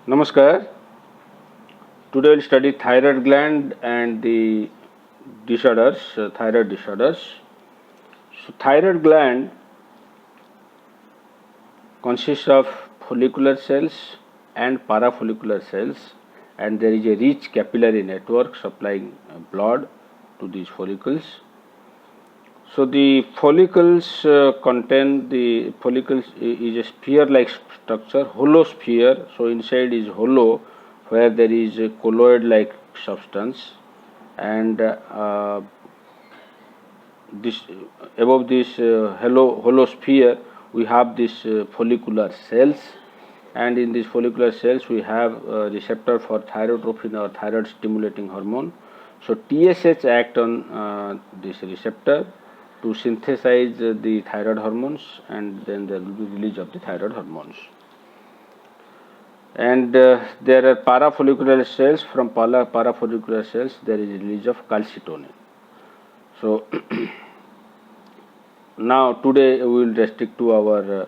Namaskar. Today we'll study thyroid gland and the disorders, thyroid disorders. So thyroid gland consists of follicular cells and parafollicular cells, and there is a rich capillary network supplying blood to these follicles. So the follicles contain the follicles is a sphere-like structure, hollow sphere. So inside is hollow, where there is a colloid-like substance, and this above this hollow sphere we have this follicular cells, and in these follicular cells we have a receptor for thyrotrophin or thyroid stimulating hormone. So TSH act on this receptor to synthesize the thyroid hormones, and then there will be release of the thyroid hormones. And there are parafollicular cells. From parafollicular cells there is release of calcitonin. So now today we will restrict to our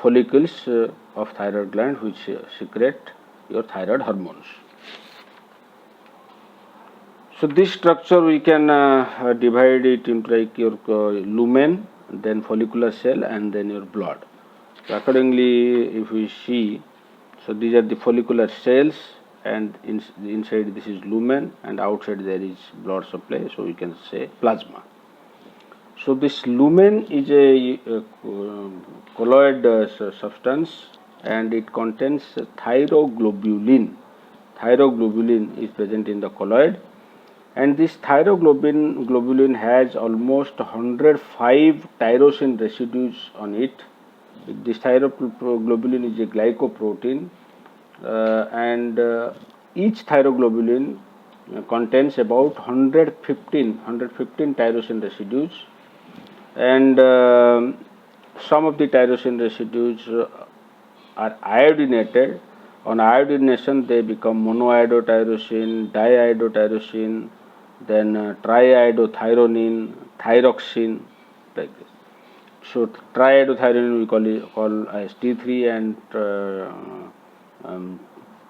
follicles of thyroid gland, which secrete your thyroid hormones. So this structure we can divide it into like your lumen, then follicular cell, and then your blood. So accordingly, if we see, so these are the follicular cells, and inside this is lumen, and outside there is blood supply. So we can say plasma. So this lumen is a colloid substance, and it contains thyroglobulin. Thyroglobulin is present in the colloid, and this thyroglobulin has almost 105 tyrosine residues on it. This thyroglobulin is a glycoprotein, and each thyroglobulin contains about 115 tyrosine residues, and some of the tyrosine residues are iodinated. On iodination they become monoiodotyrosine, diiodotyrosine, then triiodothyronine, thyroxine, like this. So triiodothyronine we call as T3, and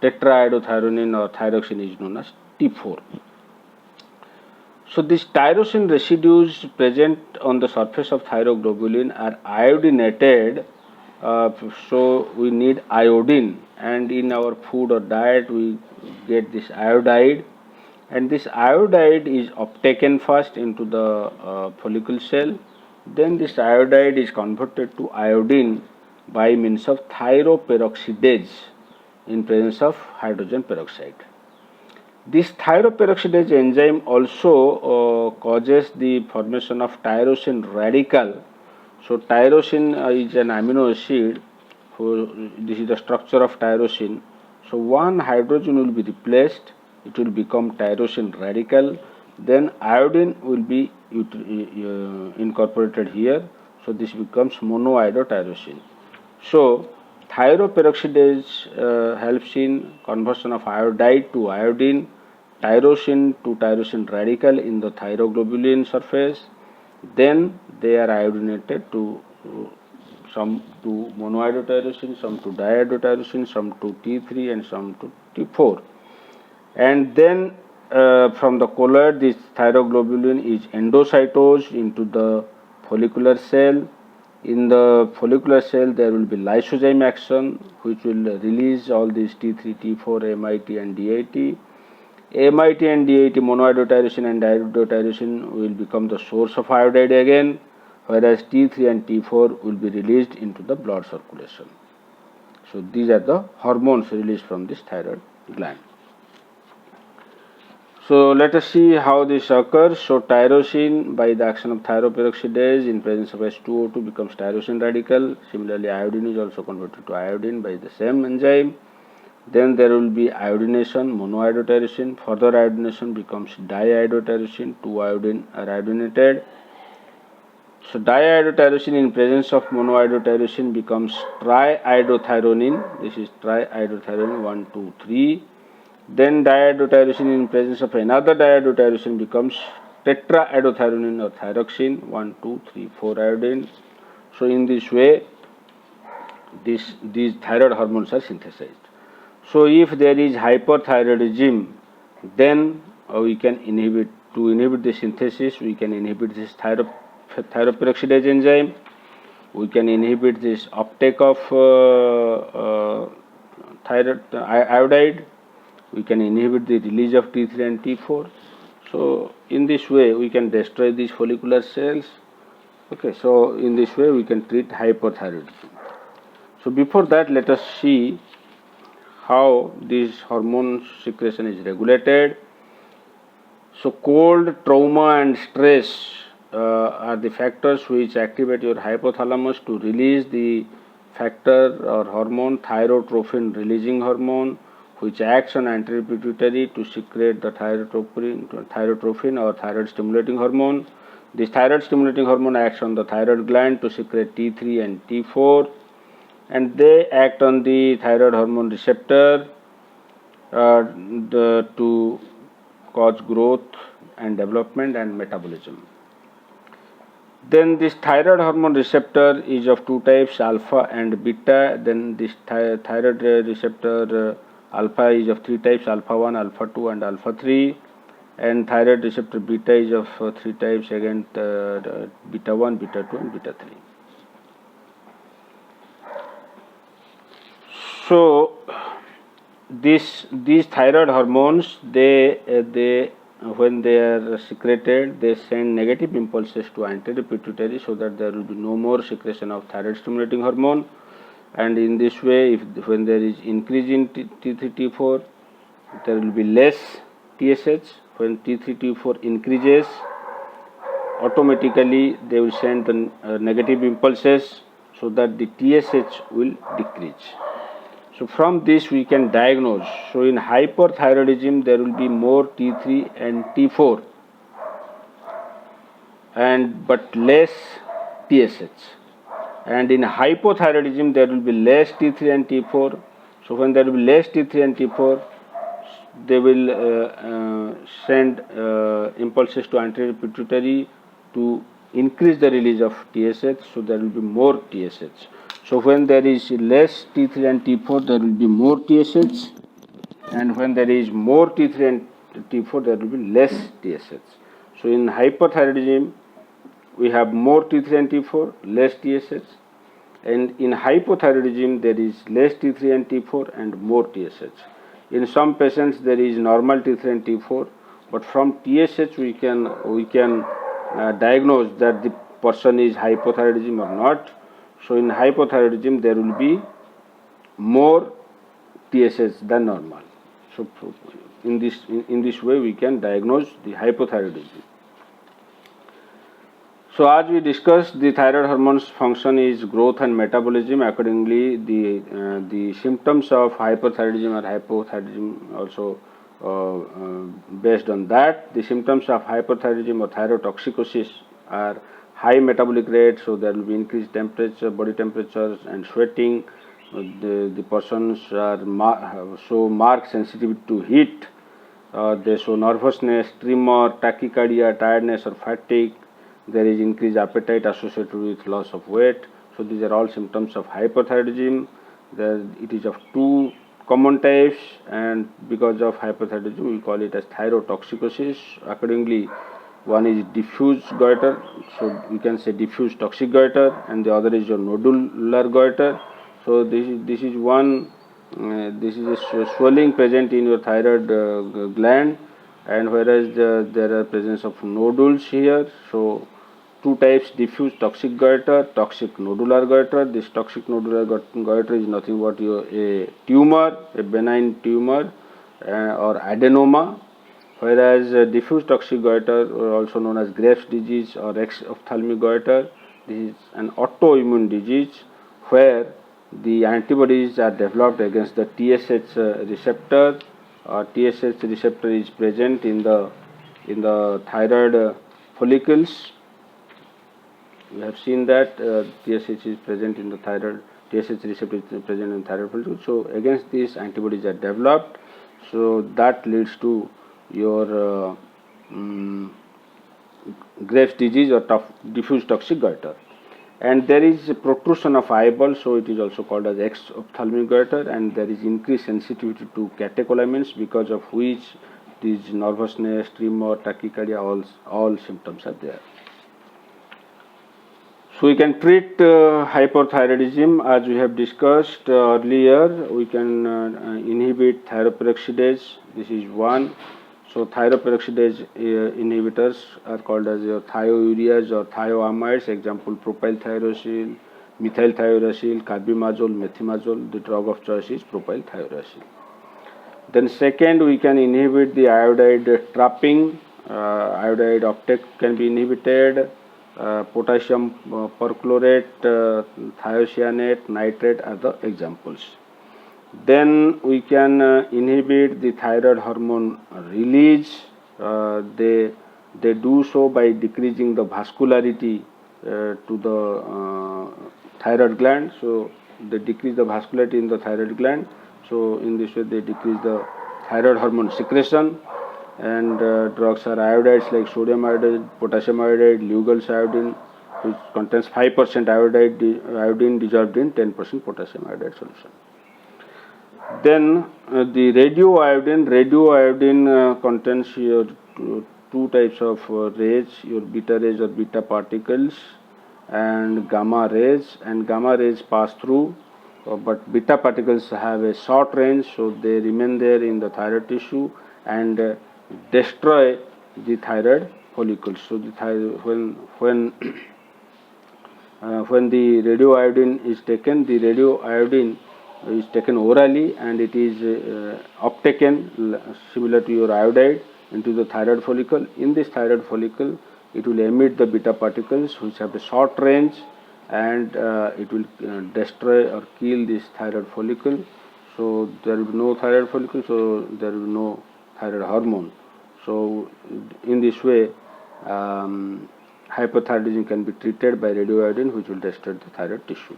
tetraiodothyronine or thyroxine is known as T4. So these tyrosine residues present on the surface of thyroglobulin are iodinated, so we need iodine, and in our food or diet we get this iodide, and this iodide is uptaken first into the follicle cell. Then this iodide is converted to iodine by means of thyroperoxidase in presence of hydrogen peroxide. This thyroperoxidase enzyme also causes the formation of tyrosine radical. So tyrosine is an amino acid. This is the structure of tyrosine. So one hydrogen will be replaced, it will become tyrosine radical, then iodine will be incorporated here, so this becomes monoiodotyrosine. So thyroperoxidase helps in conversion of iodide to iodine, tyrosine to tyrosine radical in the thyroglobulin surface, then they are iodinated to some to monoiodotyrosine, some to diiodotyrosine, some to T3, and some to T4. And then from the colloid this thyroglobulin is endocytosed into the follicular cell. In the follicular cell there will be lysozyme action, which will release all these T3, T4, MIT and DIT. MIT and DIT, monoiodotyrosine and diiodotyrosine, will become the source of iodide again, whereas T3 and T4 will be released into the blood circulation. So these are the hormones released from this thyroid gland. So let us see how this occurs. So tyrosine, by the action of thyroperoxidase in presence of H2O2, becomes tyrosine radical. Similarly, iodine is also converted to iodine by the same enzyme. Then there will be iodination, monoiodotyrosine. Further iodination becomes diiodotyrosine. Two iodine are iodinated. So diiodotyrosine in presence of monoiodotyrosine becomes triiodothyronine. This is triiodothyronine 1, 2, 3. Then diiodotyrosine in presence of another diiodotyrosine becomes tetraiodothyronine or thyroxine 1, 2, 3, 4 iodine. So in this way these thyroid hormones are synthesized. So if there is hyperthyroidism, then we can inhibit, to inhibit the synthesis, we can inhibit this thyroperoxidase enzyme, we can inhibit this uptake of thyroid iodide, we can inhibit the release of T3 and T4. So in this way we can destroy these follicular cells. Okay, so in this way we can treat hyperthyroidism. So before that, let us see how this hormone secretion is regulated. So cold, trauma and stress are the factors which activate your hypothalamus to release the factor or hormone, thyrotrophin releasing hormone, which acts on anterior pituitary to secrete the thyrotrophin or thyroid stimulating hormone. This thyroid stimulating hormone acts on the thyroid gland to secrete T3 and T4, and they act on the thyroid hormone receptor to cause growth and development and metabolism. Then this thyroid hormone receptor is of two types, alpha and beta. Then this thyroid receptor alpha is of three types, alpha 1, alpha 2 and alpha 3. And thyroid receptor beta is of three types, again beta 1, beta 2 and beta 3. So these thyroid hormones, they when they are secreted, they send negative impulses to anterior pituitary so that there will be no more secretion of thyroid stimulating hormone. And in this way, when there is increase in T3 T4, there will be less TSH. When T3 T4 increases, automatically they will send the negative impulses so that the TSH will decrease. So from this we can diagnose. So in hyperthyroidism there will be more T3 and T4 but less TSH. And in hypothyroidism there will be less T3 and T4. So when there will be less T3 and T4, they will send impulses to anterior pituitary to increase the release of TSH. So there will be more TSH. So when there is less T3 and T4, there will be more TSH, and when there is more T3 and T4, there will be less TSH. So in hyperthyroidism, we have more T3 and T4, less TSH, and in hypothyroidism, there is less T3 and T4 and more TSH. In some patients, there is normal T3 and T4, but from TSH we can diagnose that the person is hypothyroidism or not. So in hypothyroidism there will be more TSH than normal. So in this way we can diagnose the hypothyroidism. So as we discussed, the thyroid hormone's function is growth and metabolism. Accordingly, the symptoms of hyperthyroidism or hypothyroidism also based on that. The symptoms of hyperthyroidism or thyrotoxicosis are high metabolic rate, so there will be increased temperature, body temperatures and sweating. The persons are show marked sensitivity to heat. They show nervousness, tremor, tachycardia, tiredness or fatigue. There is increased appetite associated with loss of weight. So these are all symptoms of hyperthyroidism. It is of two common types, and because of hyperthyroidism we call it as thyrotoxicosis. Accordingly, one is diffuse goiter, so we can say diffuse toxic goiter, and the other is your nodular goiter. So this is one, this is a swelling present in your thyroid gland, and whereas there are presence of nodules here. So two types, diffuse toxic goiter, toxic nodular goiter. This toxic nodular goiter is nothing but a tumor, a benign tumor or adenoma. Whereas diffuse toxic goiter, also known as Graves' disease or exophthalmic goiter, this is an autoimmune disease where the antibodies are developed against the TSH receptor. TSH receptor is present in the thyroid follicles. We have seen that TSH is present in the thyroid. TSH receptor is present in thyroid follicles. So against these antibodies are developed. So that leads to your Graves' disease or diffuse toxic goiter. And there is protrusion of eyeball, so it is also called as exophthalmic goiter, and there is increased sensitivity to catecholamines, because of which these nervousness, tremor, tachycardia, all symptoms are there. So we can treat hypothyroidism as we have discussed earlier. We can inhibit thyroperoxidase. This is one. So thyroperoxidase inhibitors are called as thioureas or thioamides. Example: propylthiouracil, methylthiouracil, carbimazole, methimazole. The drug of choice is propylthiouracil. Then second, we can inhibit the iodide trapping. Iodide uptake can be inhibited. Potassium perchlorate, thiocyanate, nitrate are the examples. Then we can inhibit the thyroid hormone release. They do so by decreasing the vascularity to the thyroid gland. So they decrease the vascularity in the thyroid gland. So in this way they decrease the thyroid hormone secretion. And drugs are iodides like sodium iodide, potassium iodide, Lugol's iodine, which contains 5% iodine dissolved in 10% potassium iodide solution. Then the radioiodine contains your two types of rays, your beta rays or beta particles, and gamma rays. And gamma rays pass through, but beta particles have a short range, so they remain there in the thyroid tissue and destroy the thyroid follicles. So the when the radioiodine is taken, the radioiodine is taken orally, and it is uptaken similar to your iodide into the thyroid follicle. In this thyroid follicle, it will emit the beta particles which have a short range, and it will destroy or kill this thyroid follicle. So there will be no thyroid follicle, so there will be no thyroid hormone. So in this way, hypothyroidism can be treated by radioiodine, which will destroy the thyroid tissue.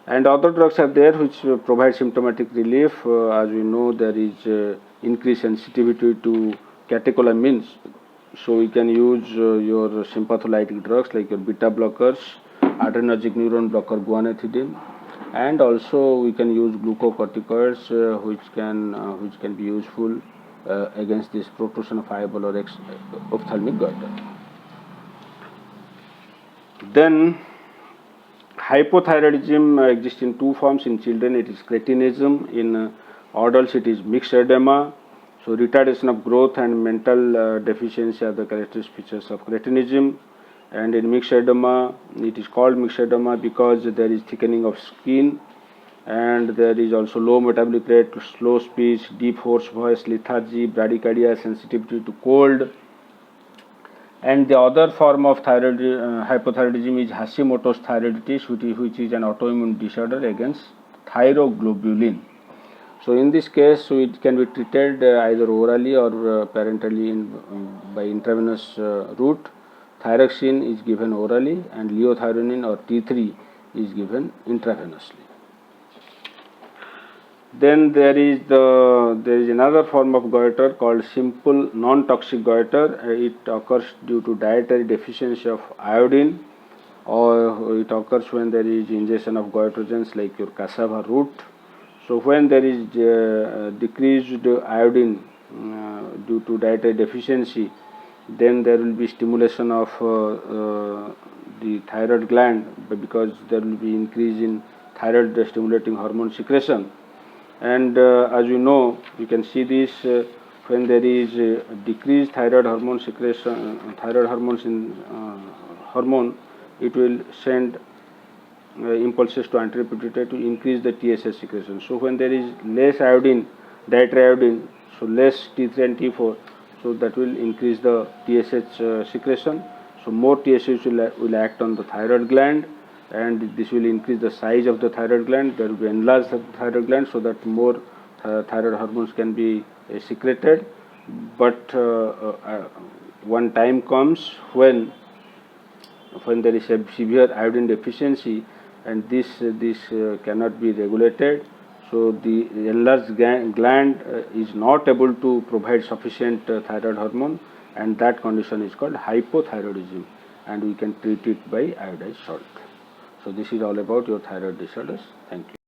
And other drugs are there which provide symptomatic relief. As we know, there is increased sensitivity to catecholamines. So we can use your sympatholytic drugs like your beta blockers, adrenergic neuron blocker guanethidine, and also we can use glucocorticoids which can be useful against this protrusion of eyeball or ophthalmic goiter. Then hypothyroidism exists in two forms. In children it is cretinism, in adults it is mixed edema. So retardation of growth and mental deficiency are the characteristic features of cretinism. And in mixed edema, it is called mixed edema because there is thickening of skin, and there is also low metabolic rate, slow speech, deep hoarse voice, lethargy, bradycardia, sensitivity to cold. And the other form of hypothyroidism is Hashimoto's thyroiditis, which is an autoimmune disorder against thyroglobulin. So in this case, it can be treated either orally or parenterally by intravenous route. Thyroxine is given orally, and liothyronine or T3 is given intravenously. Then there is another form of goiter called simple non-toxic goiter. It occurs due to dietary deficiency of iodine, or it occurs when there is ingestion of goitrogens like your cassava root. So when there is decreased iodine due to dietary deficiency, then there will be stimulation of the thyroid gland, because there will be increase in thyroid stimulating hormone secretion. And as you know, you can see this when there is decreased thyroid hormone secretion, hormone, it will send impulses to anterior pituitary to increase the TSH secretion. So when there is less iodine, dietary iodine, so less T3 and T4, so that will increase the TSH secretion. So more TSH will act on the thyroid gland, and this will increase the size of the thyroid gland. There will be enlarged thyroid gland, so that more thyroid hormones can be secreted. But one time comes when there is a severe iodine deficiency, and this cannot be regulated. So the enlarged gland is not able to provide sufficient thyroid hormone, and that condition is called hypothyroidism, and we can treat it by iodized salt. So this is all about your thyroid disorders. Thank you.